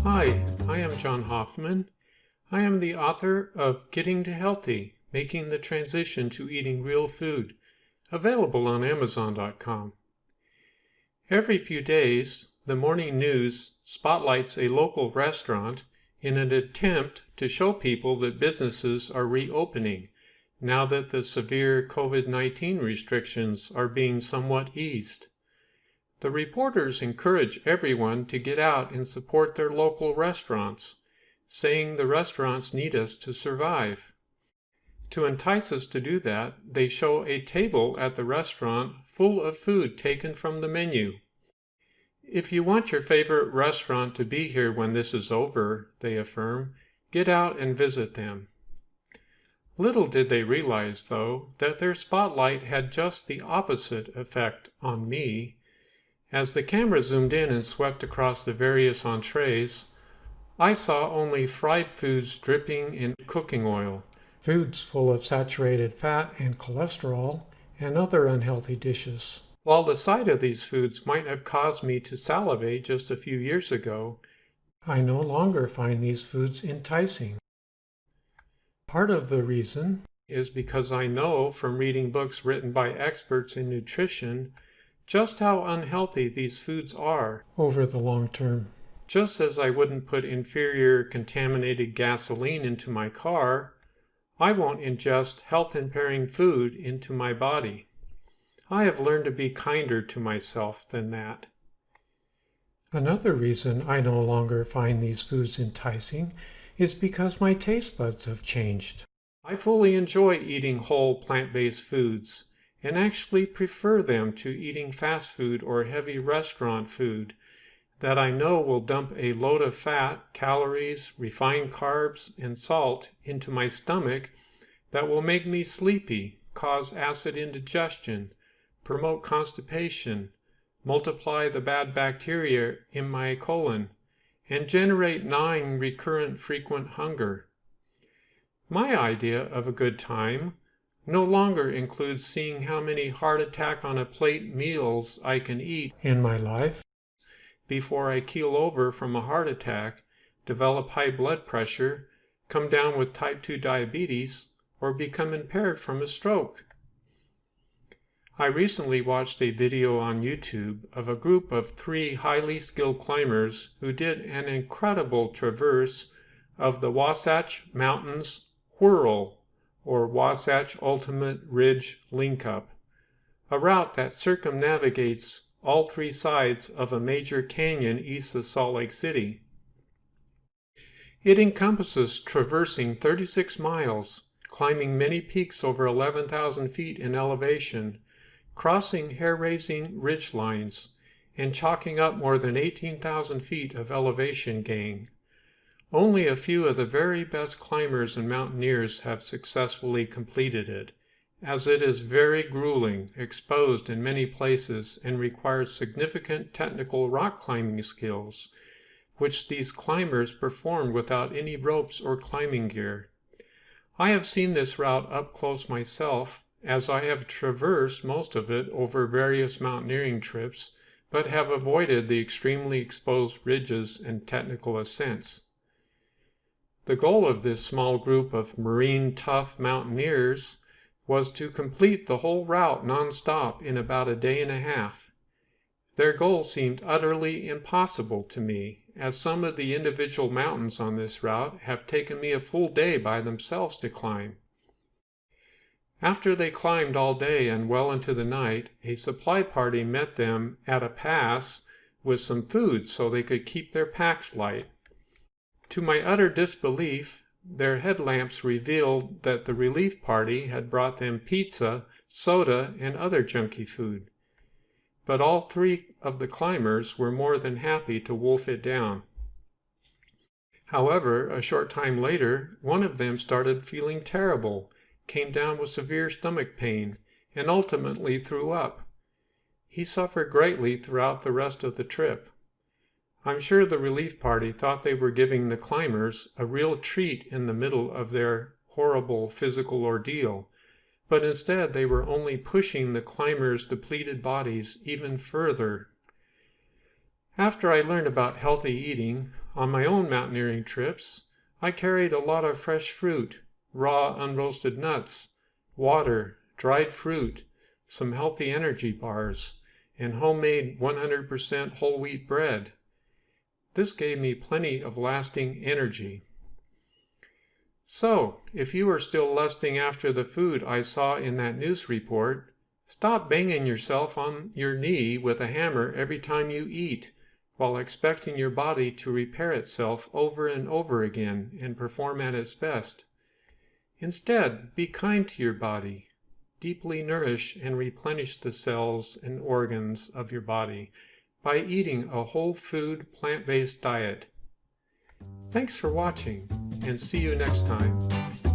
Hi, I am John Hoffman. I am the author of Getting to Healthy, Making the Transition to Eating Real Food, available on Amazon.com. Every few days, the morning news spotlights a local restaurant in an attempt to show people that businesses are reopening now that the severe COVID-19 restrictions are being somewhat eased. The reporters encourage everyone to get out and support their local restaurants, saying the restaurants need us to survive. To entice us to do that, they show a table at the restaurant full of food taken from the menu. If you want your favorite restaurant to be here when this is over, they affirm, get out and visit them. Little did they realize, though, that their spotlight had just the opposite effect on me. As the camera zoomed in and swept across the various entrees, I saw only fried foods dripping in cooking oil, foods full of saturated fat and cholesterol, and other unhealthy dishes. While the sight of these foods might have caused me to salivate just a few years ago, I no longer find these foods enticing. Part of the reason is because I know from reading books written by experts in nutrition just how unhealthy these foods are over the long term. Just as I wouldn't put inferior contaminated gasoline into my car, I won't ingest health-impairing food into my body. I have learned to be kinder to myself than that. Another reason I no longer find these foods enticing is because my taste buds have changed. I fully enjoy eating whole plant-based foods, and actually prefer them to eating fast food or heavy restaurant food that I know will dump a load of fat, calories, refined carbs, and salt into my stomach that will make me sleepy, cause acid indigestion, promote constipation, multiply the bad bacteria in my colon, and generate gnawing, recurrent, frequent hunger. My idea of a good time no longer includes seeing how many heart attack on a plate meals I can eat in my life before I keel over from a heart attack, develop high blood pressure, come down with type 2 diabetes, or become impaired from a stroke. I recently watched a video on YouTube of a group of 3 highly skilled climbers who did an incredible traverse of the Wasatch Mountains Whirl, or Wasatch Ultimate Ridge Link-Up, a route that circumnavigates all 3 sides of a major canyon east of Salt Lake City. It encompasses traversing 36 miles, climbing many peaks over 11,000 feet in elevation, crossing hair-raising ridge lines, and chalking up more than 18,000 feet of elevation gain. Only a few of the very best climbers and mountaineers have successfully completed it, as it is very grueling, exposed in many places, and requires significant technical rock climbing skills, which these climbers performed without any ropes or climbing gear. I have seen this route up close myself, as I have traversed most of it over various mountaineering trips, but have avoided the extremely exposed ridges and technical ascents. The goal of this small group of marine tough mountaineers was to complete the whole route non-stop in about a day and a half. Their goal seemed utterly impossible to me, as some of the individual mountains on this route have taken me a full day by themselves to climb. After they climbed all day and well into the night, a supply party met them at a pass with some food so they could keep their packs light. To my utter disbelief, their headlamps revealed that the relief party had brought them pizza, soda, and other junky food. But all 3 of the climbers were more than happy to wolf it down. However, a short time later, one of them started feeling terrible, came down with severe stomach pain, and ultimately threw up. He suffered greatly throughout the rest of the trip. I'm sure the relief party thought they were giving the climbers a real treat in the middle of their horrible physical ordeal, but instead they were only pushing the climbers' depleted bodies even further. After I learned about healthy eating, On my own mountaineering trips, I carried a lot of fresh fruit, raw unroasted nuts, water, dried fruit, some healthy energy bars, and homemade 100% whole wheat bread. This gave me plenty of lasting energy. So, if you are still lusting after the food I saw in that news report, stop banging yourself on your knee with a hammer every time you eat, while expecting your body to repair itself over and over again and perform at its best. Instead, be kind to your body. Deeply nourish and replenish the cells and organs of your body by eating a whole food, plant-based diet. Thanks for watching, and see you next time.